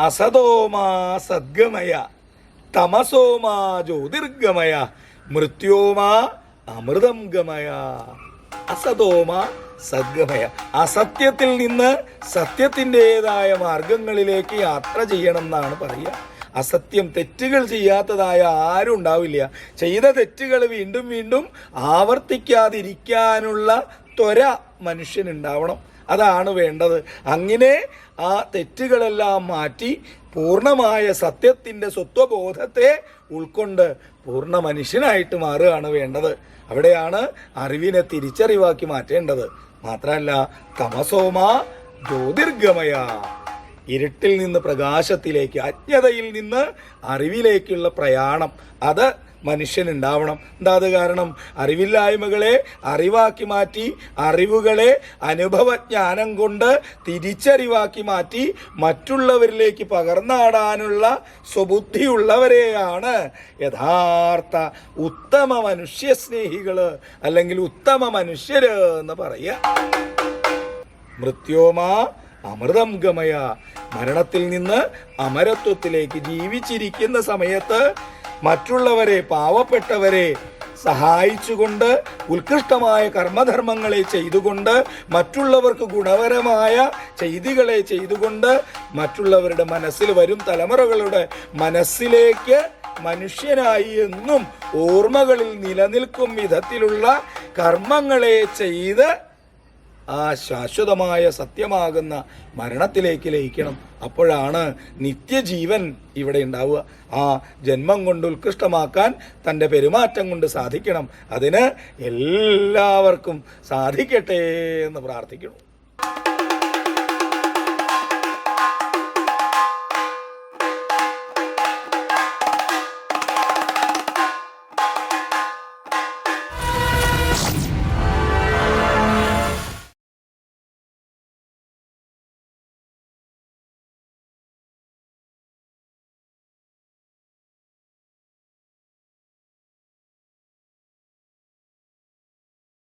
അസതോമാ സദ്ഗമയ തമസോമാ ജ്യോതിർഗമയ മൃത്യോമാ അമൃതം ഗമയ. അസതോമാ സദ്ഗമയ, അസത്യത്തിൽ നിന്ന് സത്യത്തിൻ്റെതായ മാർഗങ്ങളിലേക്ക് യാത്ര ചെയ്യണം എന്നാണ് പറയുക. അസത്യം, തെറ്റുകൾ ചെയ്യാത്തതായ ആരും ഉണ്ടാവില്ല. ചെയ്ത തെറ്റുകൾ വീണ്ടും വീണ്ടും ആവർത്തിക്കാതിരിക്കാനുള്ള ത്വര മനുഷ്യനുണ്ടാവണം. അതാണ് വേണ്ടത്. അങ്ങനെ ആ തെറ്റുകളെല്ലാം മാറ്റി പൂർണ്ണമായ സത്യത്തിൻ്റെ സ്വത്വബോധത്തെ ഉൾക്കൊണ്ട് പൂർണ്ണ മനുഷ്യനായിട്ട് മാറുകയാണ് വേണ്ടത്. അവിടെയാണ് അറിവിനെ തിരിച്ചറിവാക്കി മാറ്റേണ്ടത്. മാത്രമല്ല, തമസോമാ ജ്യോതിർഗമയ, ഇരുട്ടിൽ നിന്ന് പ്രകാശത്തിലേക്ക്, അജ്ഞതയിൽ നിന്ന് അറിവിലേക്കുള്ള പ്രയാണം അത് മനുഷ്യനുണ്ടാവണം. എന്താ അത് കാരണം? അറിവില്ലായ്മകളെ അറിവാക്കി മാറ്റി, അറിവുകളെ അനുഭവജ്ഞാനം കൊണ്ട് തിരിച്ചറിവാക്കി മാറ്റി മറ്റുള്ളവരിലേക്ക് പകർന്നാടാനുള്ള സ്വബുദ്ധിയുള്ളവരെയാണ് യഥാർത്ഥ ഉത്തമ മനുഷ്യസ്നേഹികള് അല്ലെങ്കിൽ ഉത്തമ മനുഷ്യര് എന്ന് പറയുക. മൃത്യോമാ അമൃതം ഗമയ, മരണത്തിൽ നിന്ന് അമരത്വത്തിലേക്ക് ജീവിച്ചിരിക്കുന്ന സമയത്ത് മറ്റുള്ളവരെ, പാവപ്പെട്ടവരെ സഹായിച്ചുകൊണ്ട്, ഉത്കൃഷ്ടമായ കർമ്മധർമ്മങ്ങളെ ചെയ്തുകൊണ്ട്, മറ്റുള്ളവർക്ക് ഗുണപരമായ ചെയ്തികളെ ചെയ്തുകൊണ്ട്, മറ്റുള്ളവരുടെ മനസ്സിൽ, വരും തലമുറകളുടെ മനസ്സിലേക്ക് മനുഷ്യനായി എന്നും ഓർമ്മകളിൽ നിലനിൽക്കും വിധത്തിലുള്ള കർമ്മങ്ങളെ ചെയ്ത് ആ ശാശ്വതമായ സത്യമാകുന്ന മരണത്തിലേക്ക് ലയിക്കണം. അപ്പോഴാണ് നിത്യജീവൻ ഇവിടെ ഉണ്ടാവുക. ആ ജന്മം കൊണ്ട് ഉത്കൃഷ്ടമാക്കാൻ തൻ്റെ പെരുമാറ്റം കൊണ്ട് സാധിക്കണം. അതിന് എല്ലാവർക്കും സാധിക്കട്ടെ എന്ന് പ്രാർത്ഥിക്കണം.